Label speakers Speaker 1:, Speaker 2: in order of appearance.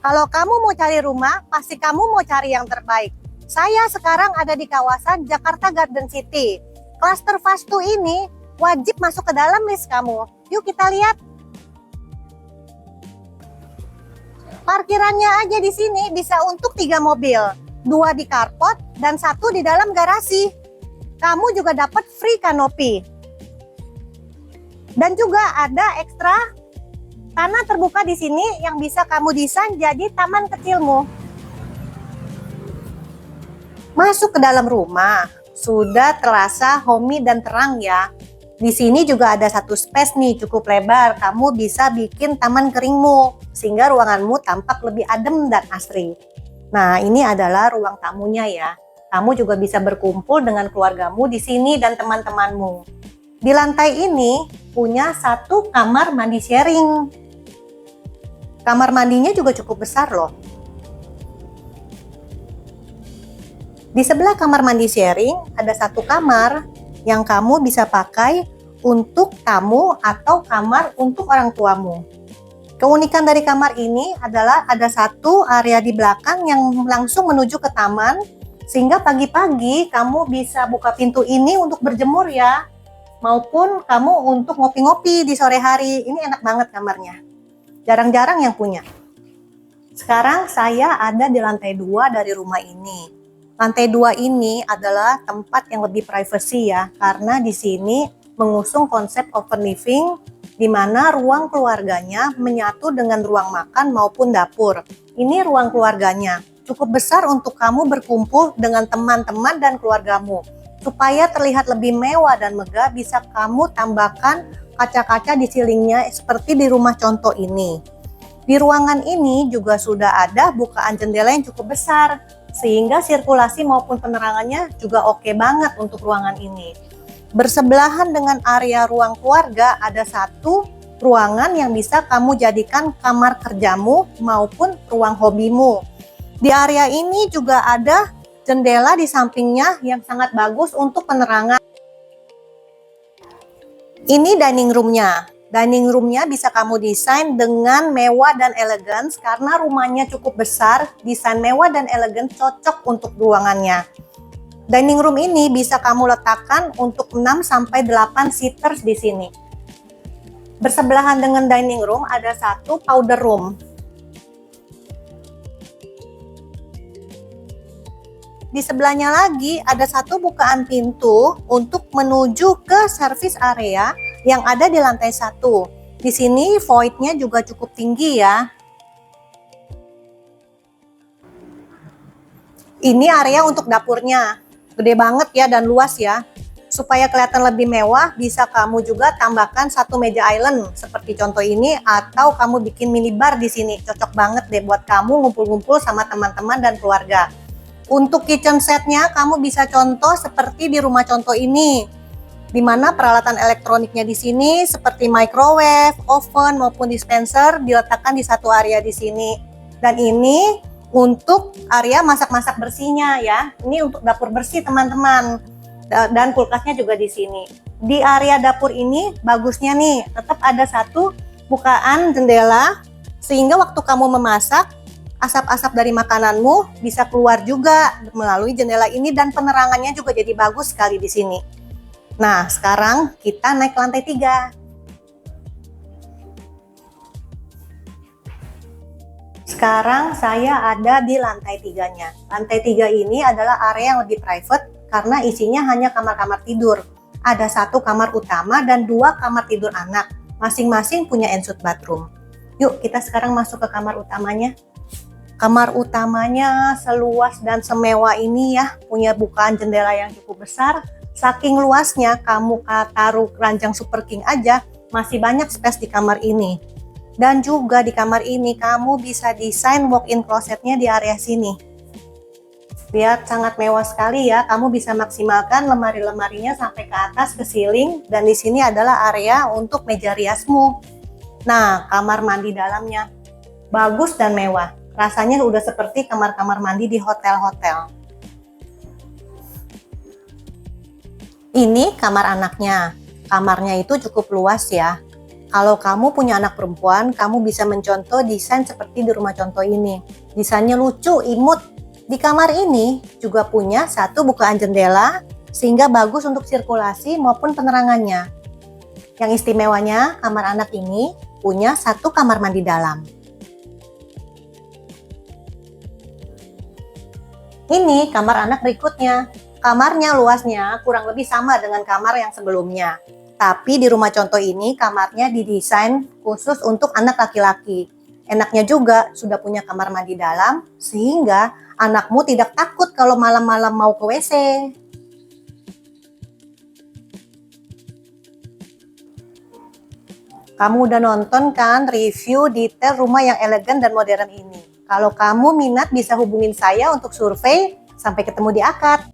Speaker 1: Kalau kamu mau cari rumah, pasti kamu mau cari yang terbaik. Saya sekarang ada di kawasan Jakarta Garden City. Cluster Fast 2 ini wajib masuk ke dalam list kamu. Yuk kita lihat. Parkirannya aja di sini bisa untuk 3 mobil. 2 di carport dan 1 di dalam garasi. Kamu juga dapat free kanopi. Dan juga ada ekstra tanah terbuka di sini yang bisa kamu desain jadi taman kecilmu. Masuk ke dalam rumah, sudah terasa homey dan terang ya. Di sini juga ada satu space nih cukup lebar, kamu bisa bikin taman keringmu sehingga ruanganmu tampak lebih adem dan asri. Nah, ini adalah ruang tamunya ya. Kamu juga bisa berkumpul dengan keluargamu di sini dan teman-temanmu. Di lantai ini punya satu kamar mandi sharing. Kamar mandinya juga cukup besar loh. Di sebelah kamar mandi sharing ada satu kamar yang kamu bisa pakai untuk tamu atau kamar untuk orang tuamu. Keunikan dari kamar ini adalah ada satu area di belakang yang langsung menuju ke taman, sehingga pagi-pagi kamu bisa buka pintu ini untuk berjemur ya, maupun kamu untuk ngopi-ngopi di sore hari. Ini enak banget kamarnya. Jarang-jarang yang punya. Sekarang saya ada di lantai 2 dari rumah ini. Lantai 2 ini adalah tempat yang lebih privacy ya, karena di sini mengusung konsep open living di mana ruang keluarganya menyatu dengan ruang makan maupun dapur. Ini ruang keluarganya, cukup besar untuk kamu berkumpul dengan teman-teman dan keluargamu. Supaya terlihat lebih mewah dan megah, bisa kamu tambahkan kaca-kaca di silingnya seperti di rumah contoh ini. Di ruangan ini juga sudah ada bukaan jendela yang cukup besar, sehingga sirkulasi maupun penerangannya juga oke banget untuk ruangan ini. Bersebelahan dengan area ruang keluarga ada satu ruangan yang bisa kamu jadikan kamar kerjamu maupun ruang hobimu. Di area ini juga ada jendela di sampingnya yang sangat bagus untuk penerangan. Ini dining roomnya. Dining roomnya bisa kamu desain dengan mewah dan elegan karena rumahnya cukup besar. Desain mewah dan elegan cocok untuk ruangannya. Dining room ini bisa kamu letakkan untuk 6-8 seaters di sini. Bersebelahan dengan dining room ada satu powder room. Di sebelahnya lagi ada satu bukaan pintu untuk menuju ke service area yang ada di lantai 1. Di sini void-nya juga cukup tinggi ya. Ini area untuk dapurnya. Gede banget ya dan luas ya. Supaya kelihatan lebih mewah, bisa kamu juga tambahkan satu meja island seperti contoh ini, atau kamu bikin minibar di sini. Cocok banget deh buat kamu ngumpul-ngumpul sama teman-teman dan keluarga. Untuk kitchen setnya kamu bisa contoh seperti di rumah contoh ini, di mana peralatan elektroniknya di sini seperti microwave, oven maupun dispenser diletakkan di satu area di sini. Dan ini untuk area masak-masak bersihnya ya. Ini untuk dapur bersih teman-teman. Dan kulkasnya juga di sini. Di area dapur ini bagusnya nih, tetap ada satu bukaan jendela sehingga waktu kamu memasak asap-asap dari makananmu bisa keluar juga melalui jendela ini dan penerangannya juga jadi bagus sekali di sini. Nah, sekarang kita naik ke lantai 3. Sekarang saya ada di lantai 3-nya. Lantai 3 ini adalah area yang lebih private karena isinya hanya kamar-kamar tidur. Ada satu kamar utama dan 2 kamar tidur anak. Masing-masing punya ensuite bathroom. Yuk, kita sekarang masuk ke kamar utamanya. Kamar utamanya seluas dan semewah ini ya, punya bukaan jendela yang cukup besar. Saking luasnya, kamu taruh keranjang Super King aja, masih banyak space di kamar ini. Dan juga di kamar ini, kamu bisa desain walk-in closetnya di area sini. Lihat, sangat mewah sekali ya, kamu bisa maksimalkan lemari-lemarinya sampai ke atas, ke ceiling. Dan di sini adalah area untuk meja riasmu. Nah, kamar mandi dalamnya bagus dan mewah. Rasanya udah seperti kamar-kamar mandi di hotel-hotel. Ini kamar anaknya. Kamarnya itu cukup luas ya. Kalau kamu punya anak perempuan, kamu bisa mencontoh desain seperti di rumah contoh ini. Desainnya lucu, imut. Di kamar ini juga punya satu bukaan jendela, sehingga bagus untuk sirkulasi maupun penerangannya. Yang istimewanya, kamar anak ini punya satu kamar mandi dalam. Ini kamar anak berikutnya. Kamarnya luasnya kurang lebih sama dengan kamar yang sebelumnya. Tapi di rumah contoh ini kamarnya didesain khusus untuk anak laki-laki. Enaknya juga sudah punya kamar mandi dalam sehingga anakmu tidak takut kalau malam-malam mau ke WC. Kamu udah nonton kan review detail rumah yang elegan dan modern ini? Kalau kamu minat bisa hubungin saya untuk survei. Sampai ketemu di akad.